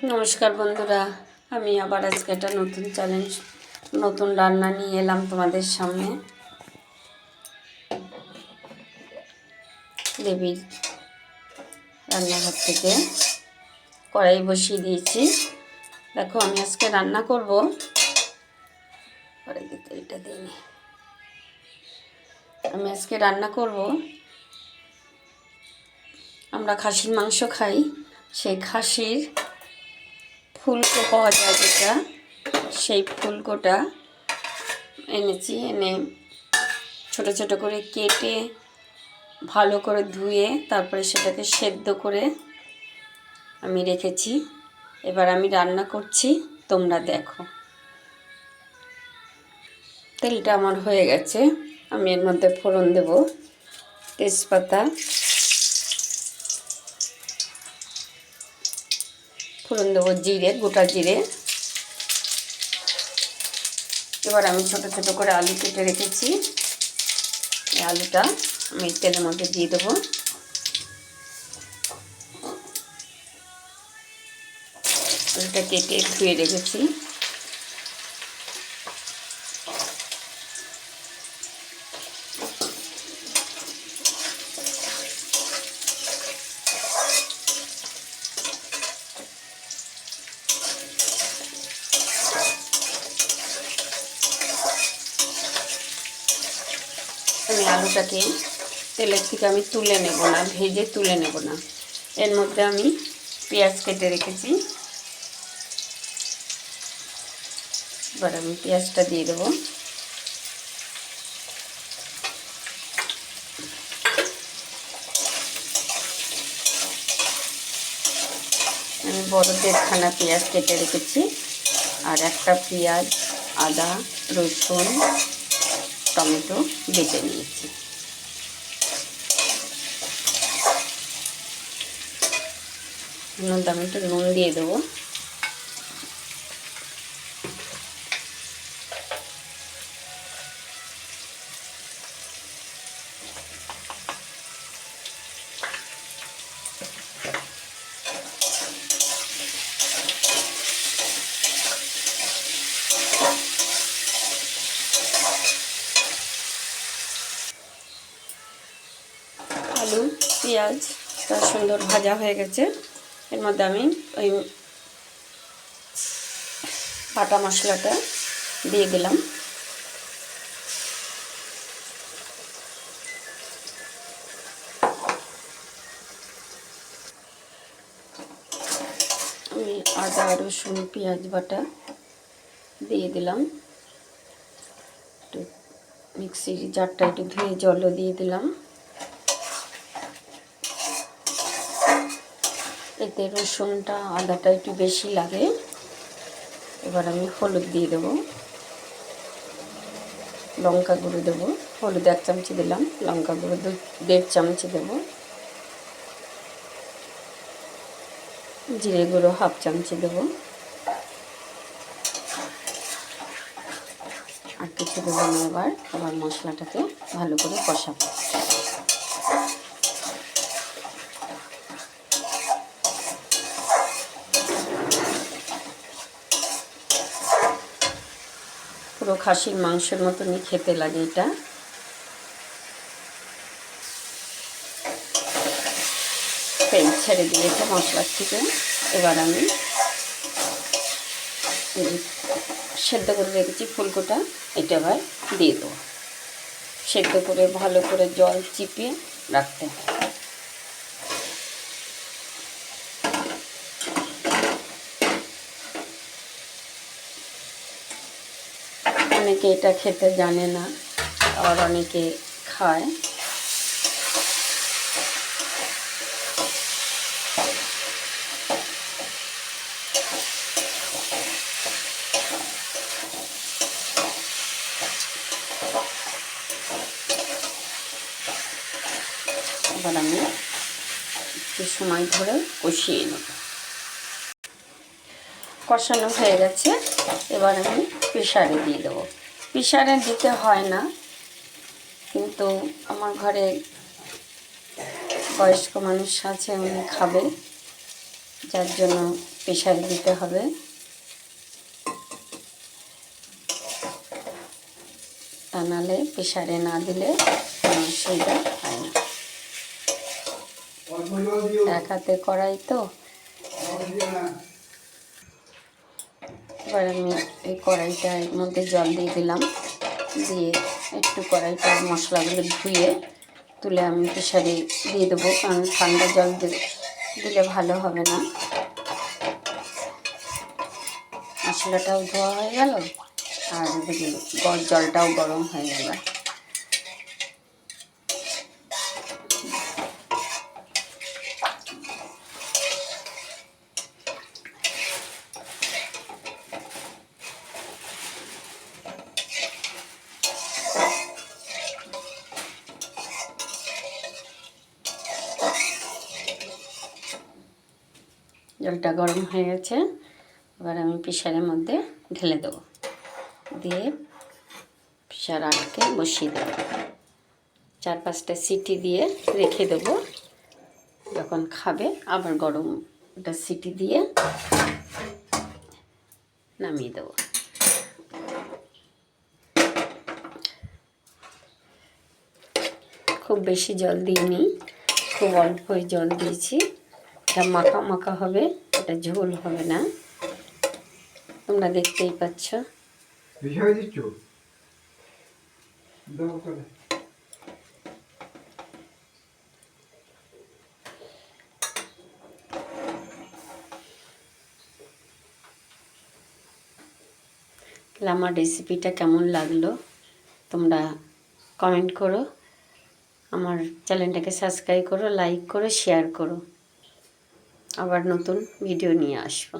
নমস্কার বন্ধুরা, আমি আবার আজকে একটা নতুন চ্যালেঞ্জ নতুন রান্না নিয়ে এলাম তোমাদের সামনে। দেবীর রান্নাঘর থেকে কড়াই বসিয়ে দিয়েছি। দেখো আমি আজকে রান্না করব, এটা দিইনি, আমি আজকে রান্না করব, আমরা খাসির মাংস খাই, সেই খাসির ফুলকো পাওয়া যায় যেটা, সেই ফুলকোটা এনেছি। এনে ছোট ছোট করে কেটে ভালো করে ধুয়ে তারপরে সেটাকে সেদ্ধ করে আমি রেখেছি। এবার আমি রান্না করছি, তোমরা দেখো। তেলটা আমার হয়ে গেছে, আমি এর মধ্যে ফোড়ন দেব, তেজপাতা, ফোড়ন দেবো জিরে, গোটা জিরে। এবার আমি ছোট ছোট করে আলু কেটে রেখেছি, এই আলুটা আমি তেলের মধ্যে দিয়ে দেবো। আলুটা কেটে ধুয়ে রেখেছি। আমি আলুটাকে তেলের থেকে আমি তুলে নেব না, ভেজে তুলে নেব না। এর মধ্যে আমি পেঁয়াজ কেটে রেখেছি, এবার আমি পেঁয়াজটা দিয়ে দেবো। আমি বড় দেড়খানা পেঁয়াজ কেটে রেখেছি, আর একটা পেঁয়াজ, আদা, রসুন, টমেটো বেটে নিয়েছি। আমি একটু নুন দিয়ে দেবো। আলু পেঁয়াজ তার সুন্দর ভাজা হয়ে গেছে। এর মধ্যে আমি ওই বাটা মশলাটা দিয়ে দিলাম। আমি আদা রসুন পেঁয়াজ বাটা দিয়ে দিলাম। একটু মিক্সির জারটা একটু ধুয়ে জলও দিয়ে দিলাম। এতে রসুনটা আদাটা একটু বেশি লাগে। এবার আমি হলুদ দিয়ে দেবো, লঙ্কা গুঁড়ো দেবো। হলুদ 1 চামচি দিলাম, লঙ্কা গুঁড়ো 1.5 চামচি দেবো, জিরে গুঁড়ো 1/2 চামচি দেবো, আর কিছু দেবো না। এবার মশলাটাকে ভালো করে কষাবো। পুরো খাসির মাংসের মতনই খেতে লাগে এটা। তেল ছেড়ে দিয়েছে মশলার থেকে। এবার আমি সেদ্ধ করে রেখেছি ফুলকোটা, এটা এবার দিয়ে দেবো। সেদ্ধ করে ভালো করে জল চিপিয়ে রাখতে হবে। অনেকে এটা খেতে জানে না, আর অনেকে খায়। এবার আমি একটু সময় ধরে কষিয়ে নেব। কষানো হয়ে গেছে, এবার আমি প্রেসারে দিয়ে দেবো। প্রেসারে দিতে হয় না, কিন্তু আমার ঘরে বয়স্ক মানুষ আছে, উনি খাবে, যার জন্য প্রেসারে দিতে হবে। তা নাহলে প্রেসারে না দিলে সেইটা হয় না। এক হাতে কড়াই তো। এবার আমি এই কড়াইটার মধ্যে জল দিয়ে দিলাম, দিয়ে একটু কড়াইটার মশলাগুলো ধুয়ে তুলে আমি প্রেসারে দিয়ে দেবো, কারণ ঠান্ডা জল দিলে ভালো হবে না। মশলাটাও ধোয়া হয়ে গেল আর জলটাও গরম হয়ে গেল। জলটা গরম হয়ে গেছে, এবার আমি প্রেসারের মধ্যে ঢেলে দেবো, দিয়ে প্রেসার আটকে বসিয়ে দেবো। 4-5টা সিটি দিয়ে রেখে দেবো। যখন খাবে আবার গরমটা সিটি দিয়ে নামিয়ে দেবো। খুব বেশি জল দিইনি, খুব অল্পই জল দিয়েছি। এটা মাখা মাখা হবে, এটা ঝোল হবে না, তোমরা দেখতেই পাচ্ছ। আমার রেসিপিটা কেমন লাগলো তোমরা কমেন্ট করো, আমার চ্যানেলটাকে সাবস্ক্রাইব করো, লাইক করো, শেয়ার করো। আবার নতুন ভিডিও নিয়ে আসবো।